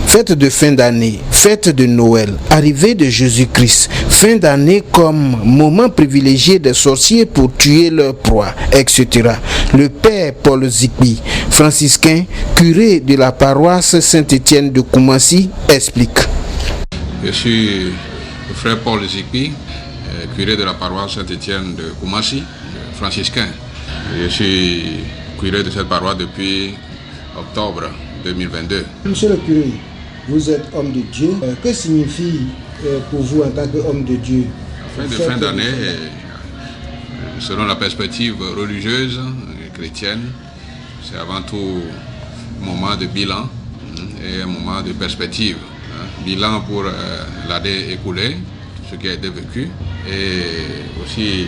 Fête de fin d'année, fête de Noël, arrivée de Jésus-Christ, fin d'année comme moment privilégié des sorciers pour tuer leur proie, etc. Le père Paul Zikbi, franciscain, curé de la paroisse Saint-Étienne de Koumassi, explique. Je suis le frère Paul Zikbi, curé de la paroisse Saint-Étienne de Koumassi, franciscain. Je suis curé de cette paroisse depuis octobre 2022. Monsieur le curé, vous êtes homme de Dieu. Que signifie pour vous en tant qu'homme de Dieu La fête de fin d'année, selon la perspective religieuse chrétienne, c'est avant tout un moment de bilan et un moment de perspective. Bilan pour l'année écoulée, ce qui a été vécu, et aussi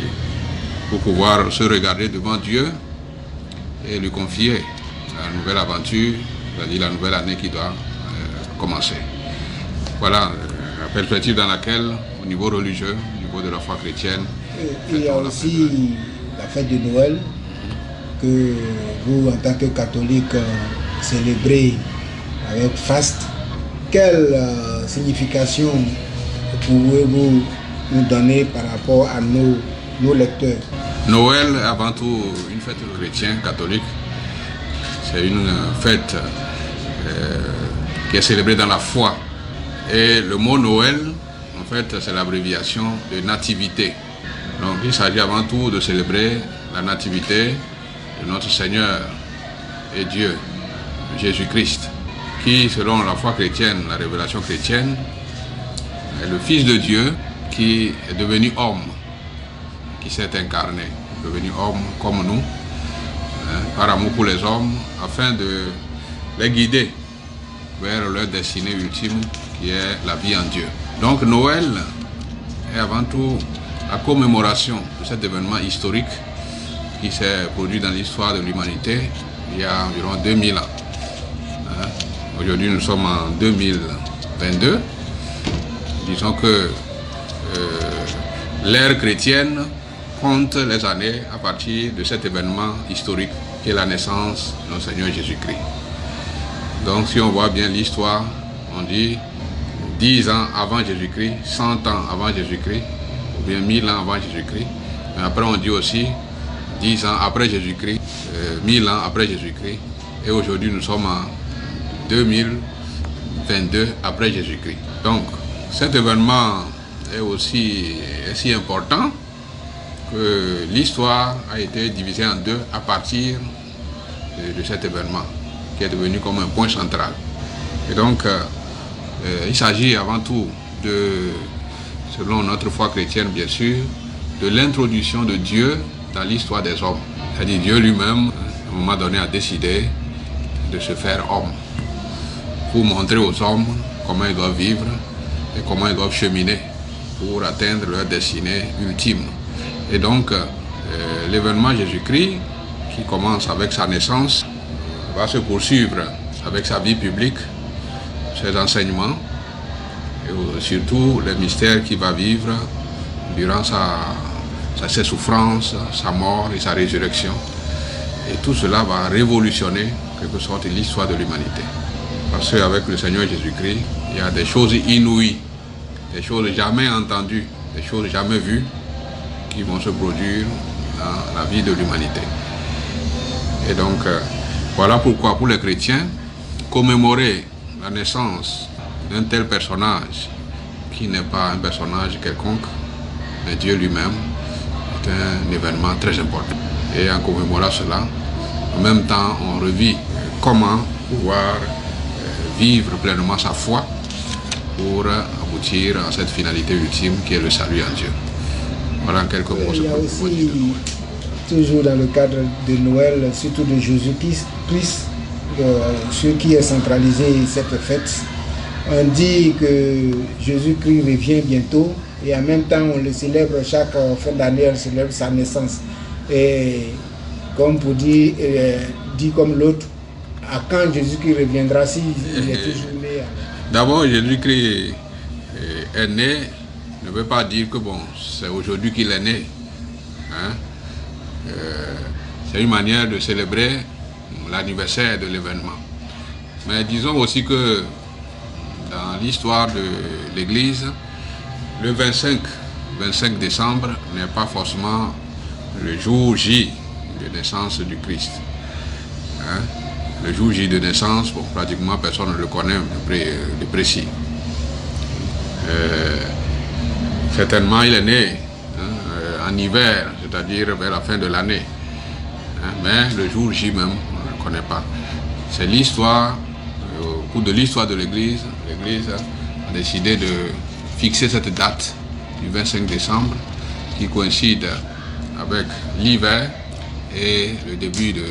pour pouvoir se regarder devant Dieu et lui confier la nouvelle aventure, c'est-à-dire la nouvelle année qui doit commencer. Voilà la perspective dans laquelle, au niveau religieux, au niveau de la foi chrétienne, il y a aussi la fête de Noël que vous, en tant que catholique, célébrez avec faste. Quelle signification pouvez-vous nous donner par rapport à nos lecteurs? Noël est avant tout une fête chrétienne, catholique. C'est une fête qui est célébrée dans la foi. Et le mot Noël, en fait, c'est l'abréviation de nativité. Donc il s'agit avant tout de célébrer la nativité de notre Seigneur et Dieu, Jésus-Christ, qui, selon la foi chrétienne, la révélation chrétienne, est le Fils de Dieu qui est devenu homme, qui s'est incarné, devenu homme comme nous, par amour pour les hommes, afin de les guider vers leur destinée ultime, qui est la vie en Dieu. Donc Noël est avant tout la commémoration de cet événement historique qui s'est produit dans l'histoire de l'humanité il y a environ 2000 ans. Aujourd'hui, nous sommes en 2022. Disons que l'ère chrétienne compte les années à partir de cet événement historique qui est la naissance de notre Seigneur Jésus-Christ. Donc si on voit bien l'histoire, on dit 10 ans avant Jésus-Christ, 100 ans avant Jésus-Christ, ou bien 1000 ans avant Jésus-Christ. Mais après on dit aussi 10 ans après Jésus-Christ, 1000 ans après Jésus-Christ. Et aujourd'hui nous sommes en 2022 après Jésus-Christ. Donc cet événement est aussi si important que l'histoire a été divisée en deux à partir de cet événement qui est devenu comme un point central. Et donc il s'agit avant tout de, selon notre foi chrétienne bien sûr, de l'introduction de Dieu dans l'histoire des hommes. C'est-à-dire Dieu lui-même, à un moment donné, a décidé de se faire homme pour montrer aux hommes comment ils doivent vivre et comment ils doivent cheminer pour atteindre leur destinée ultime. Et donc, l'événement Jésus-Christ, qui commence avec sa naissance, va se poursuivre avec sa vie publique, ses enseignements, et surtout les mystères qu'il va vivre durant ses souffrances, sa mort et sa résurrection. Et tout cela va révolutionner, en quelque sorte, l'histoire de l'humanité. Parce qu'avec le Seigneur Jésus-Christ, il y a des choses inouïes, des choses jamais entendues, des choses jamais vues, qui vont se produire dans la vie de l'humanité. Et donc, voilà pourquoi pour les chrétiens, commémorer la naissance d'un tel personnage, qui n'est pas un personnage quelconque, mais Dieu lui-même, est un événement très important. Et en commémorant cela, en même temps, on revit comment pouvoir vivre pleinement sa foi pour aboutir à cette finalité ultime qui est le salut en Dieu. Voilà en quelques mots. Il y a aussi, toujours dans le cadre de Noël, surtout de Jésus-Christ, ce qui est centralisé cette fête, on dit que Jésus-Christ revient bientôt et en même temps on le célèbre chaque fin d'année, on célèbre sa naissance. Et comme pour dire, dit comme l'autre, à quand Jésus-Christ reviendra s'il est toujours né? D'abord, Jésus-Christ est né, ne veut pas dire que bon, c'est aujourd'hui qu'il est né. Hein? C'est une manière de célébrer l'anniversaire de l'événement. Mais disons aussi que dans l'histoire de l'Église, le 25 décembre n'est pas forcément le jour J de naissance du Christ. Hein? Le jour J de naissance, bon, pratiquement personne ne le connaît de précis. Certainement, il est né en hiver, c'est-à-dire vers la fin de l'année. Mais le jour J même, on ne le connaît pas. C'est l'histoire, au cours de l'histoire de l'Église, l'Église a décidé de fixer cette date du 25 décembre qui coïncide avec l'hiver et le début de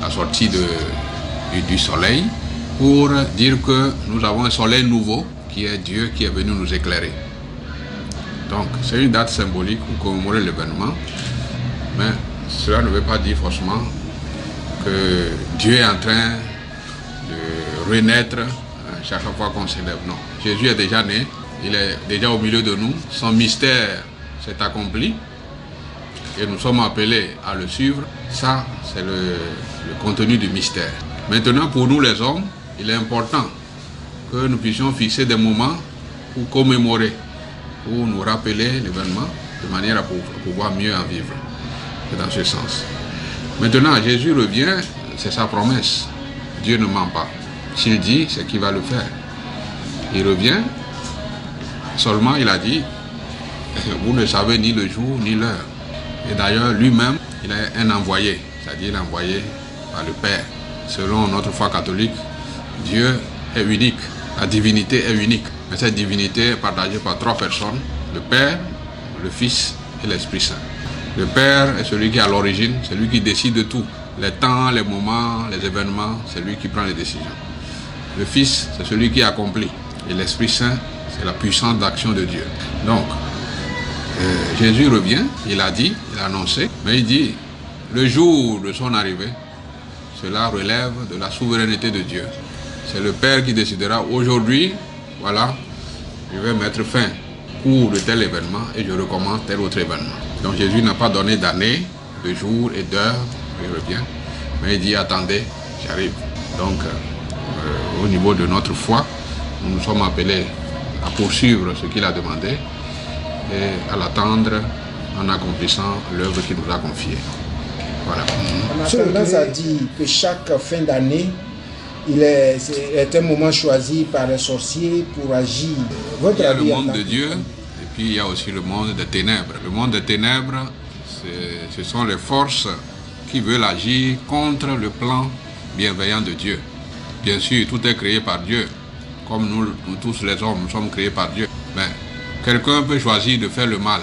la sortie du soleil, pour dire que nous avons un soleil nouveau qui est Dieu qui est venu nous éclairer. Donc c'est une date symbolique pour commémorer l'événement, mais cela ne veut pas dire forcément que Dieu est en train de renaître chaque fois qu'on s'élève. Non, Jésus est déjà né, il est déjà au milieu de nous, son mystère s'est accompli et nous sommes appelés à le suivre. Ça, c'est le contenu du mystère. Maintenant, pour nous les hommes, il est important que nous puissions fixer des moments pour commémorer, pour nous rappeler l'événement, de manière à pouvoir mieux en vivre. C'est dans ce sens. Maintenant, Jésus revient, c'est sa promesse. Dieu ne ment pas. S'il dit, c'est qu'il va le faire. Il revient, seulement il a dit, vous ne savez ni le jour ni l'heure. Et d'ailleurs, lui-même, il est un envoyé, c'est-à-dire il est envoyé par le Père. Selon notre foi catholique, Dieu est unique, la divinité est unique. Mais cette divinité est partagée par trois personnes, le Père, le Fils et l'Esprit Saint. Le Père est celui qui est à l'origine, c'est lui qui décide de tout. Les temps, les moments, les événements, c'est lui qui prend les décisions. Le Fils, c'est celui qui accomplit. Et l'Esprit Saint, c'est la puissance d'action de Dieu. Donc, Jésus revient, il a dit, il a annoncé, mais il dit, le jour de son arrivée, cela relève de la souveraineté de Dieu. C'est le Père qui décidera aujourd'hui, voilà, je vais mettre fin pour de tel événement et je recommence tel autre événement. Donc Jésus n'a pas donné d'année, de jour et d'heure, il revient, mais il dit, attendez, j'arrive. Donc, au niveau de notre foi, nous sommes appelés à poursuivre ce qu'il a demandé et à l'attendre en accomplissant l'œuvre qu'il nous a confiée. Voilà. On a tendance à dire que chaque fin d'année, c'est un moment choisi par les sorciers pour agir. Il y a le monde de Dieu et puis il y a aussi le monde des ténèbres. Le monde des ténèbres, ce sont les forces qui veulent agir contre le plan bienveillant de Dieu. Bien sûr, tout est créé par Dieu, comme nous tous les hommes, nous sommes créés par Dieu. Mais quelqu'un peut choisir de faire le mal,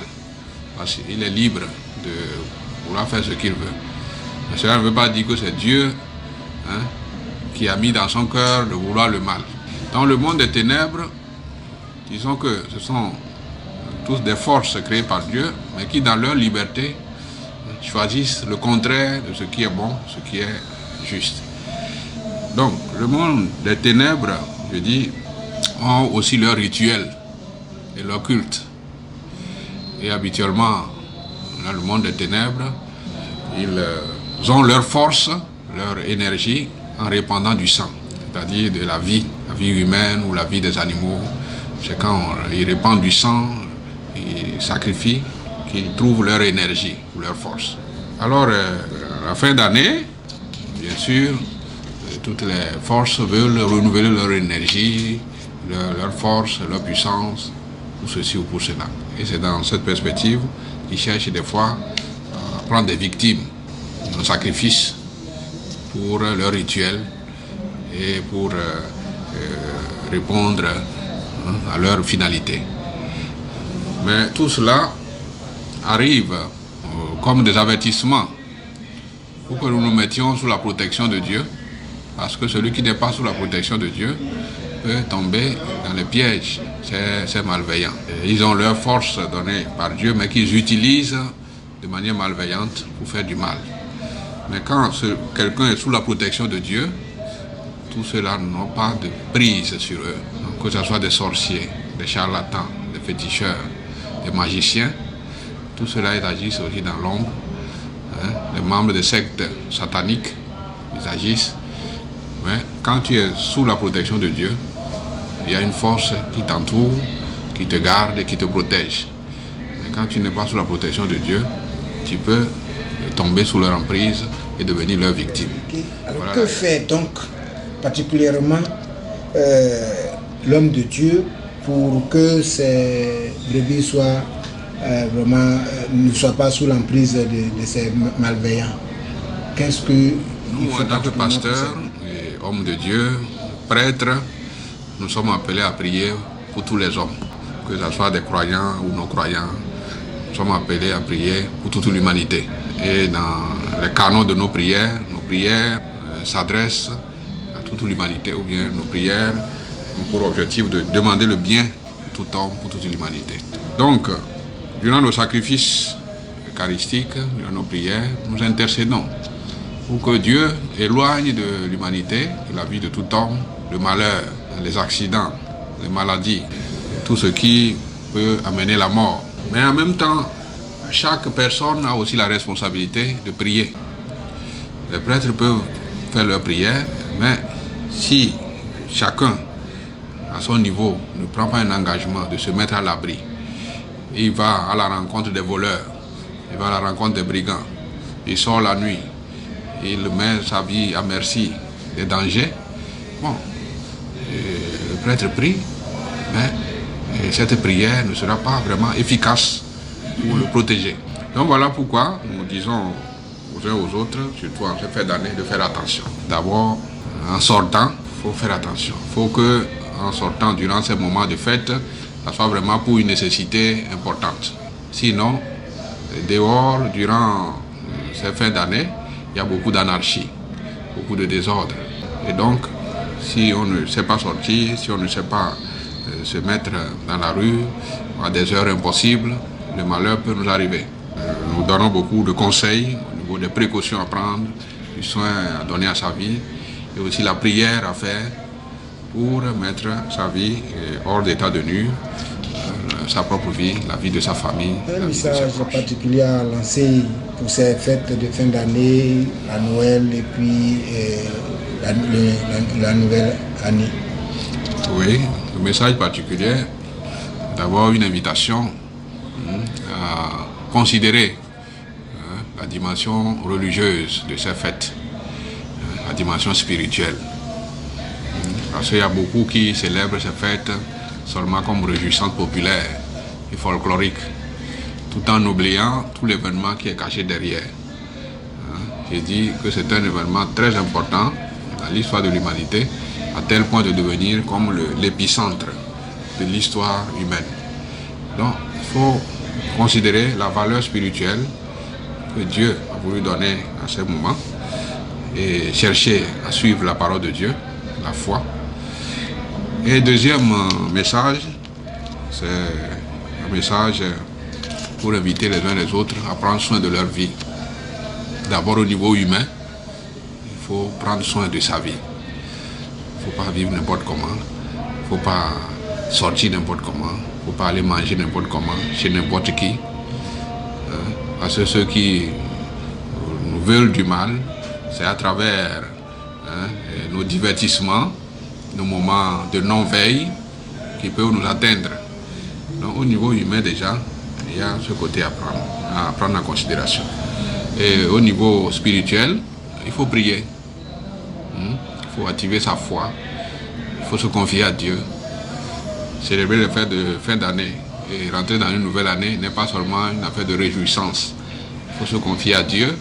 parce qu'il est libre de vouloir faire ce qu'il veut. Mais cela ne veut pas dire que c'est Dieu qui a mis dans son cœur de vouloir le mal. Dans le monde des ténèbres, disons que ce sont tous des forces créées par Dieu, mais qui dans leur liberté choisissent le contraire de ce qui est bon, ce qui est juste. Donc, le monde des ténèbres, je dis, ont aussi leur rituel et leur culte. Et habituellement, dans le monde des ténèbres, ils ont leur force, leur énergie en répandant du sang, c'est-à-dire de la vie humaine ou la vie des animaux. C'est quand ils répandent du sang, ils sacrifient, qu'ils trouvent leur énergie ou leur force. Alors, à la fin d'année, bien sûr, toutes les forces veulent renouveler leur énergie, leur force, leur puissance, pour ceci ou pour cela. Et c'est dans cette perspective qu'ils cherchent des fois à prendre des victimes, un sacrifice pour leur rituel et pour répondre à leur finalité. Mais tout cela arrive comme des avertissements pour que nous nous mettions sous la protection de Dieu, parce que celui qui n'est pas sous la protection de Dieu peut tomber dans les pièges, c'est malveillant. Ils ont leur force donnée par Dieu, mais qu'ils utilisent de manière malveillante pour faire du mal. Mais quand quelqu'un est sous la protection de Dieu, tous ceux-là n'ont pas de prise sur eux. Donc, que ce soit des sorciers, des charlatans, des féticheurs, des magiciens, tout cela ils agissent aussi dans l'ombre. Les membres des sectes sataniques, ils agissent Mais quand tu es sous la protection de Dieu, il y a une force qui t'entoure, qui te garde et qui te protège. Mais quand tu n'es pas sous la protection de Dieu, tu peux tomber sous leur emprise et devenir leur victime. Okay. Alors voilà. Que fait donc particulièrement l'homme de Dieu pour que ces brebis soient ne soient pas sous l'emprise de ces malveillants? Qu'est-ce que nous, en tant que pasteurs, hommes de Dieu, prêtres, nous sommes appelés à prier pour tous les hommes, que ce soit des croyants ou non-croyants. Nous sommes appelés à prier pour toute l'humanité. Et dans les canons de nos prières s'adressent à toute l'humanité, ou bien nos prières ont pour objectif de demander le bien pour tout homme, pour toute l'humanité. Donc, durant nos sacrifices eucharistiques, durant nos prières, nous intercédons pour que Dieu éloigne de l'humanité, de la vie de tout homme, le malheur, les accidents, les maladies, tout ce qui peut amener la mort. Mais en même temps, chaque personne a aussi la responsabilité de prier. Les prêtres peuvent faire leur prière, mais si chacun, à son niveau, ne prend pas un engagement de se mettre à l'abri, il va à la rencontre des voleurs, il va à la rencontre des brigands, il sort la nuit, il met sa vie à merci des dangers. Bon, le prêtre prie, mais cette prière ne sera pas vraiment efficace pour le protéger. Donc voilà pourquoi nous disons aux uns aux autres, surtout en cette fin d'année, de faire attention. D'abord, en sortant, il faut faire attention. Il faut que, en sortant durant ces moments de fête, ça soit vraiment pour une nécessité importante. Sinon, dehors, durant ces fins d'année, il y a beaucoup d'anarchie, beaucoup de désordre. Et donc, si on ne sait pas sortir, si on ne sait pas se mettre dans la rue à des heures impossibles, le malheur peut nous arriver. Nous donnons beaucoup de conseils au niveau des précautions à prendre, du soin à donner à sa vie et aussi la prière à faire pour mettre sa vie hors d'état de nuire, sa propre vie, la vie de sa famille. Un message particulier à lancer pour ces fêtes de fin d'année, la Noël et puis la nouvelle année. Oui, le message particulier, d'abord une invitation à considérer la dimension religieuse de ces fêtes, la dimension spirituelle. Parce qu'il y a beaucoup qui célèbrent ces fêtes seulement comme réjouissantes populaires et folkloriques, tout en oubliant tout l'événement qui est caché derrière. J'ai dit que c'est un événement très important dans l'histoire de l'humanité, à tel point de devenir comme l'épicentre de l'histoire humaine. Donc, il faut considérer la valeur spirituelle que Dieu a voulu donner à ce moment et chercher à suivre la parole de Dieu, la foi. Et deuxième message, c'est un message pour inviter les uns les autres à prendre soin de leur vie. D'abord au niveau humain, il faut prendre soin de sa vie. Il ne faut pas vivre n'importe comment, il ne faut pas sortir n'importe comment, il ne faut pas aller manger n'importe comment, chez n'importe qui. Parce que ceux qui nous veulent du mal, c'est à travers nos divertissements, nos moments de non-veille qui peuvent nous atteindre. Donc au niveau humain déjà, il y a ce côté à prendre en considération. Et au niveau spirituel, il faut prier. Il faut activer sa foi. Il faut se confier à Dieu. Célébrer les fêtes de fin d'année et rentrer dans une nouvelle année n'est pas seulement une affaire de réjouissance. Il faut se confier à Dieu,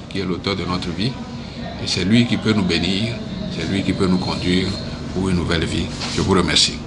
qui est l'auteur de notre vie. Et c'est lui qui peut nous bénir, c'est lui qui peut nous conduire pour une nouvelle vie. Je vous remercie.